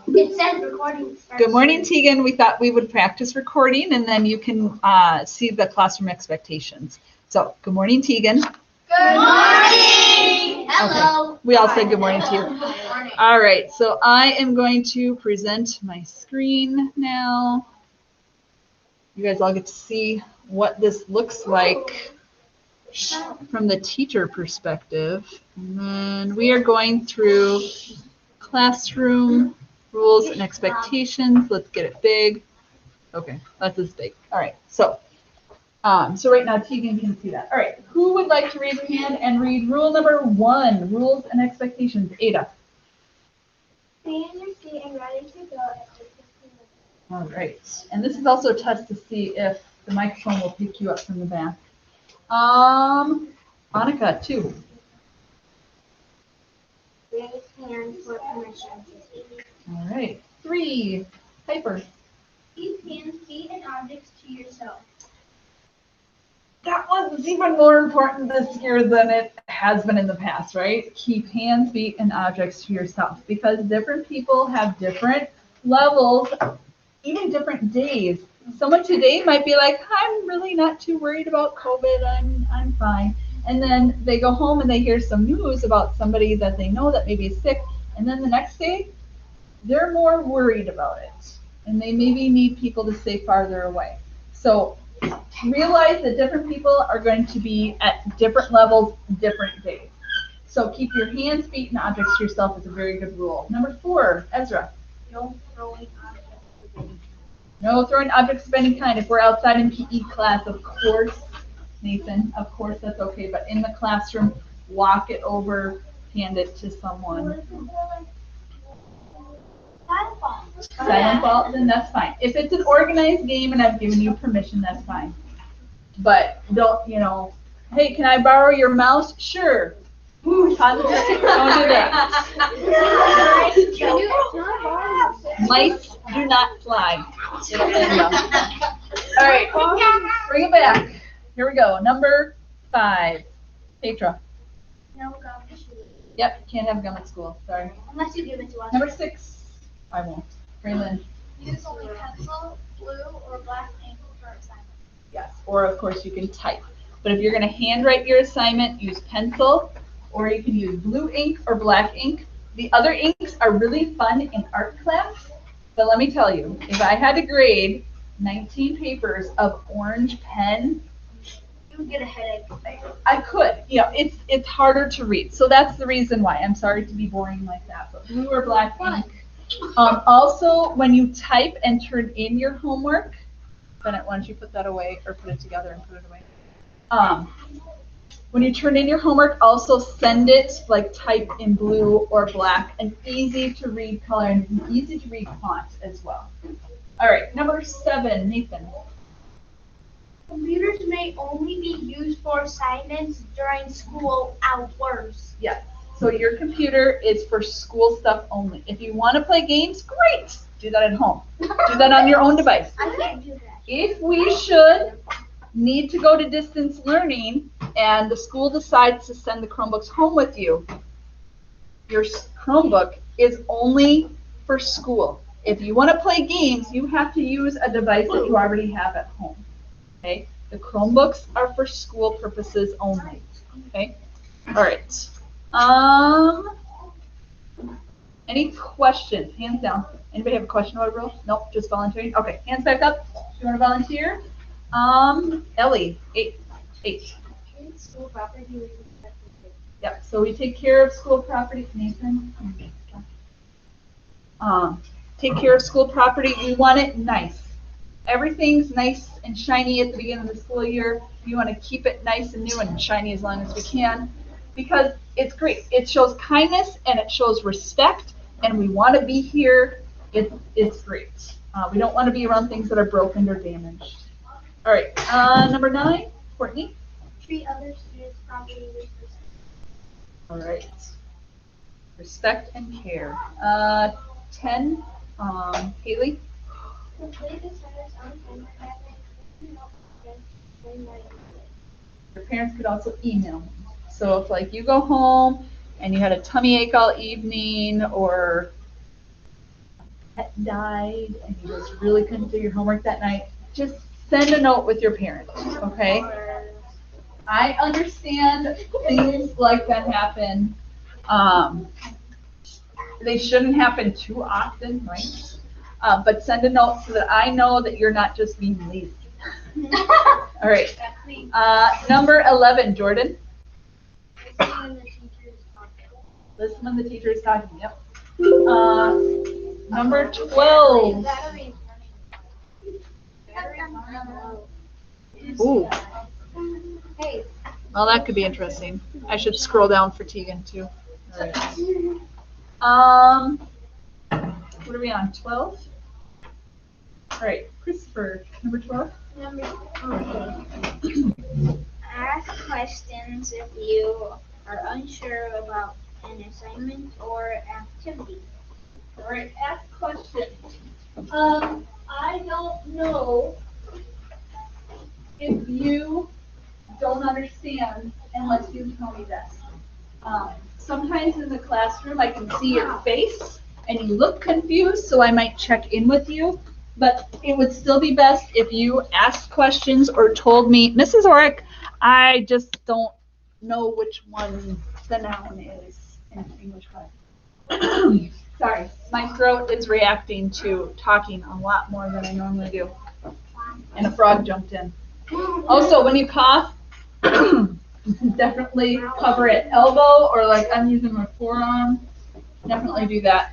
It says recording starts. Good morning, Tegan. We thought we would practice recording and then you can see the classroom expectations. So, good morning, Tegan. Good morning. Hello. We all said good morning to you. All right, so I am going to present my screen now. You guys all get to see what this looks like from the teacher perspective. And then we are going through classroom rules and expectations. Let's get it big. Okay, that's as big. All right, so right now Tegan can see that. All right, who would like to raise a hand and read rule number 1, rules and expectations? Ada. Stay in your seat and ready to go at 15 minutes. All right, and this is also a test to see if the microphone will pick you up from the back. Annika, 2. Raise hand for permission to speak. All right, 3. Piper. Keep hands, feet, and objects to yourself. That one's even more important this year than it has been in the past, right? Keep hands, feet, and objects to yourself because different people have different levels, even different days. Someone today might be like, I'm really not too worried about COVID. I'm fine. And then they go home and they hear some news about somebody that they know that maybe is sick. And then the next day, they're more worried about it. And they maybe need people to stay farther away. So realize that different people are going to be at different levels, different days. So keep your hands, feet, and objects to yourself is a very good rule. Number 4, Ezra. No throwing objects. No throwing objects of any kind. If we're outside in PE class, of course, Nathan, of course that's okay. But in the classroom, walk it over, hand it to someone. Silent ball, then that's fine. If it's an organized game and I've given you permission, that's fine. But don't, hey, can I borrow your mouse? Sure. Positive. Don't do that. Mice do not fly. All right, bring it back. Here we go. Number 5. Petra. No gum to shoot. Yep, can't have gum at school. Sorry. Unless you give it to us. Number 6. I won't. Braylon. Use only pencil, blue, or black ink for assignment. Yes, or of course you can type. But if you're going to handwrite your assignment, use pencil, or you can use blue ink or black ink. The other inks are really fun in art class, but let me tell you, if I had to grade 19 papers of orange pen, You would get a headache. I could. It's harder to read. So that's the reason why. I'm sorry to be boring like that, but blue or black ink. Also, when you type and turn in your homework, Bennett, why don't you put that away or put it together and put it away? When you turn in your homework, also send it like type in blue or black, an easy to read color and easy to read font as well. All right, number 7, Nathan. Computers may only be used for assignments during school hours. Yes. So your computer is for school stuff only. If you want to play games, great. Do that at home. Do that on your own device. I can't do that. If we should need to go to distance learning and the school decides to send the Chromebooks home with you, your Chromebook is only for school. If you want to play games, you have to use a device that you already have at home. Okay? The Chromebooks are for school purposes only. Okay? All right. Any questions? Hands down. Anybody have a question about a rule? Nope, just volunteering. Okay, hands back up. Do you want to volunteer? Ellie, 8. School property. Yep. So we take care of school property. Nathan. Take care of school property. We want it nice. Everything's nice and shiny at the beginning of the school year. We want to keep it nice and new and shiny as long as we can, because it's great. It shows kindness and it shows respect, and we want to be here. It's great. We don't want to be around things that are broken or damaged. All right, number 9, Courtney. Treat other students properly with respect. All right. Respect and care. 10, Haley. Complete the sentence on time. Your parents could also email me. So if like you go home and you had a tummy ache all evening, or pet died and you just really couldn't do your homework that night, just send a note with your parent, okay? I understand things like that happen. They shouldn't happen too often, right? But send a note so that I know that you're not just being lazy. All right. Number 11, Jordan. Listen when the teacher is talking. Yep. Number 12. Ooh. Well, that could be interesting. I should scroll down for Tegan too. All right. What are we on? 12? All right, Christopher, number 12. Number 12. Ask questions if you are unsure about an assignment or activity. All right, ask questions. I don't know if you don't understand unless you tell me that. Sometimes in the classroom I can see your face and you look confused, so I might check in with you. But it would still be best if you asked questions or told me, Mrs. Orick, I just don't know which one the noun is in English class. Sorry, my throat is reacting to talking a lot more than I normally do. And a frog jumped in. Also, when you cough, definitely cover it. Elbow or like I'm using my forearm, definitely do that.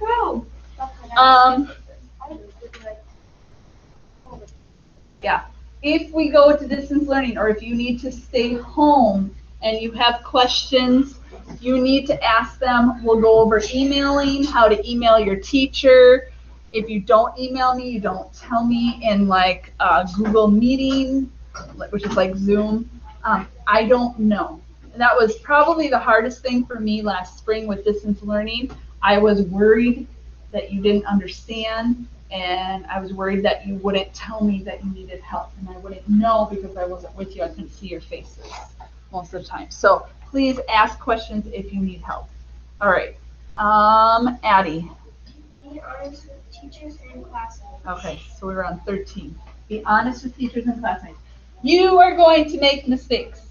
Yeah. If we go to distance learning or if you need to stay home and you have questions, you need to ask them. We'll go over emailing, how to email your teacher. If you don't email me, you don't tell me in like Google Meeting, which is like Zoom. I don't know. That was probably the hardest thing for me last spring with distance learning. I was worried that you didn't understand, and I was worried that you wouldn't tell me that you needed help, and I wouldn't know because I wasn't with you. I couldn't see your faces most of the time. So please ask questions if you need help. All right. Addie. Be honest with teachers and classmates. Okay, so we're on 13. Be honest with teachers and classmates. You are going to make mistakes.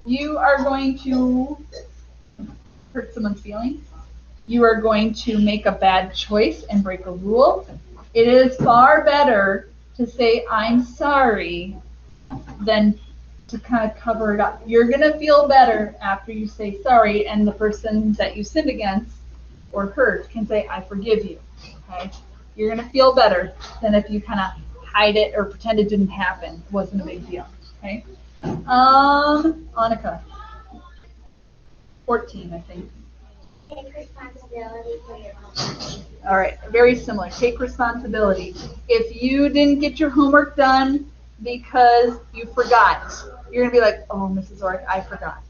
You are going to hurt someone's feelings. You are going to make a bad choice and break a rule. It is far better to say, I'm sorry, than to kind of cover it up. You're going to feel better after you say sorry, and the person that you sinned against or hurt can say, I forgive you. Okay? You're going to feel better than if you kind of hide it or pretend it didn't happen. It wasn't a big deal. Okay? Annika. 14, I think. Take responsibility for your homework. All right, very similar. Take responsibility. If you didn't get your homework done because you forgot, you're going to be like, oh, Mrs. Orick, I forgot.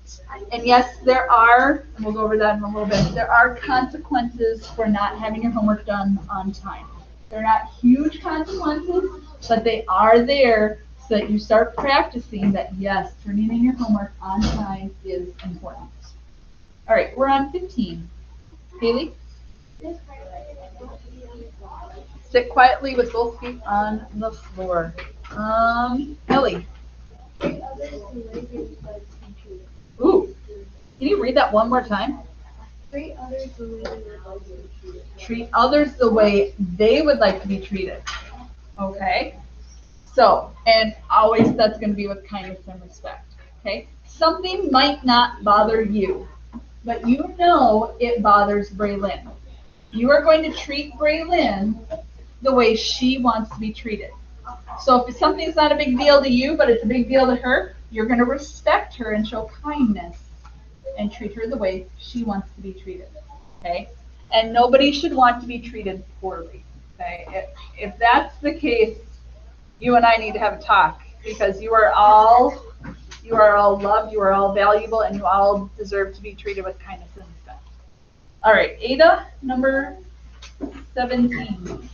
And yes, there are, and we'll go over that in a little bit, there are consequences for not having your homework done on time. They're not huge consequences, but they are there so that you start practicing that, yes, turning in your homework on time is important. All right, we're on 15. Haley? Sit quietly with both feet on the floor. Ellie? Ooh, can you read that one more time? Treat others the way they would like to be treated. Treat others the way they would like to be treated. Okay? So, and always that's going to be with kindness and respect. Okay? Something might not bother you, but you know it bothers Braylin. You are going to treat Braylin the way she wants to be treated. So if something's not a big deal to you, but it's a big deal to her, you're going to respect her and show kindness and treat her the way she wants to be treated. Okay? And nobody should want to be treated poorly. Okay? If that's the case, you and I need to have a talk because you are all loved, you are all valuable, and you all deserve to be treated with kindness and respect. All right, Ada, number 17.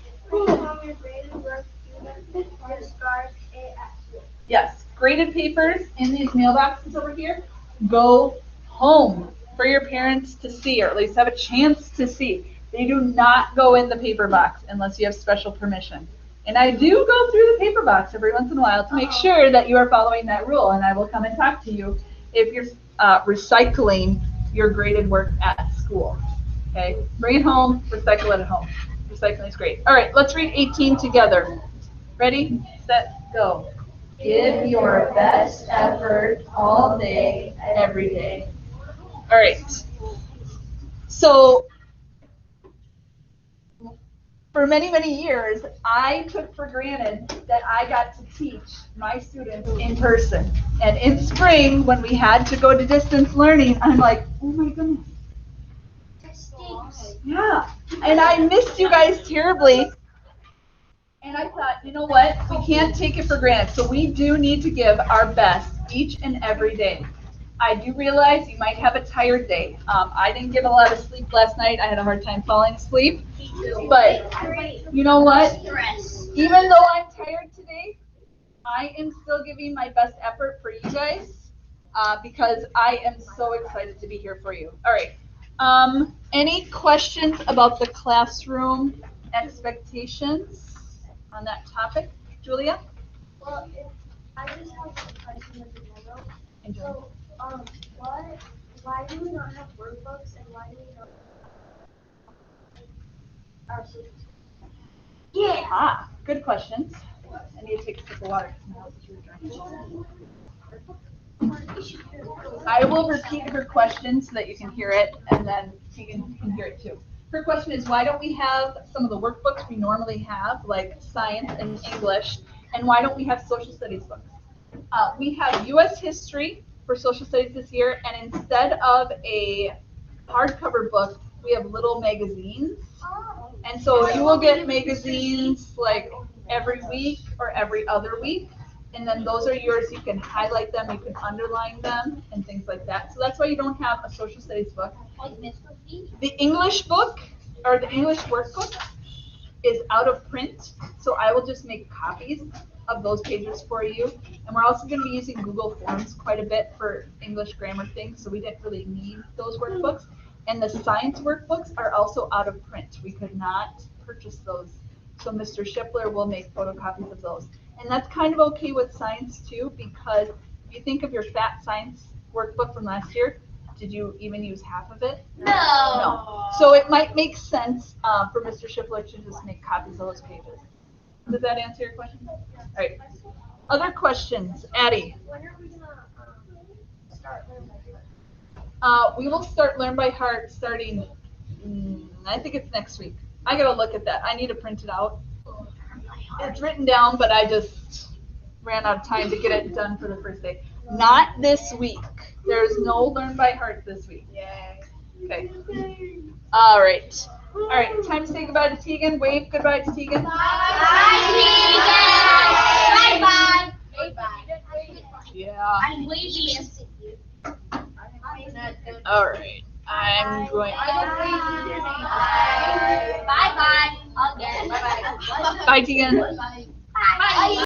Yes, graded papers in these mailboxes over here go home for your parents to see, or at least have a chance to see. They do not go in the paper box unless you have special permission. And I do go through the paper box every once in a while to make sure that you are following that rule, and I will come and talk to you if you're recycling your graded work at school. Okay, bring it home, recycle it at home. Recycling is great. All right, let's read 18 together. Ready, set, go. Give your best effort all day, every day. All right. So for many, many years, I took for granted that I got to teach my students in person. And in spring, when we had to go to distance learning, I'm like, oh my goodness. Yeah. And I missed you guys terribly. And I thought, you know what? We can't take it for granted. So we do need to give our best each and every day. I do realize you might have a tired day. I didn't get a lot of sleep last night. I had a hard time falling asleep. But you know what? Even though I'm tired today, I am still giving my best effort for you guys because I am so excited to be here for you. All right. Any questions about the classroom expectations on that topic? Julia? Well, I just have a question in general. So, why do we not have workbooks and why do we not have our students? Yeah. Ah, good questions. I need to take a sip of water. I will repeat her question so that you can hear it, and then you can hear it too. Her question is, why don't we have some of the workbooks we normally have, like science and English, and why don't we have social studies books? We have U.S. history for social studies this year, and instead of a hardcover book, we have little magazines. And so you will get magazines like every week or every other week. And then those are yours. You can highlight them, you can underline them, and things like that. So that's why you don't have a social studies book. The English book, or the English workbook, is out of print. So I will just make copies of those pages for you. And we're also going to be using Google Forms quite a bit for English grammar things. So we didn't really need those workbooks. And the science workbooks are also out of print. We could not purchase those. So Mr. Shipler will make photocopies of those. And that's kind of okay with science too, because if you think of your fat science workbook from last year, did you even use half of it? No. So it might make sense for Mr. Shipler to just make copies of those pages. Does that answer your question? All right. Other questions? Addie? When are we going to start learning by heart? We will start Learn by Heart starting, I think it's next week. I got to look at that. I need to print it out. It's written down, but I just ran out of time to get it done for the first day. Not this week. There's no Learn by Heart this week. Yay. Okay. All right. All right. Time to say goodbye to Tegan. Wave goodbye to Tegan. Bye, Tegan. Bye-bye. Bye-bye. Yeah. I'm waving. All right. I'm going. Bye-bye. Again. Bye-bye. Bye, Tegan. Bye.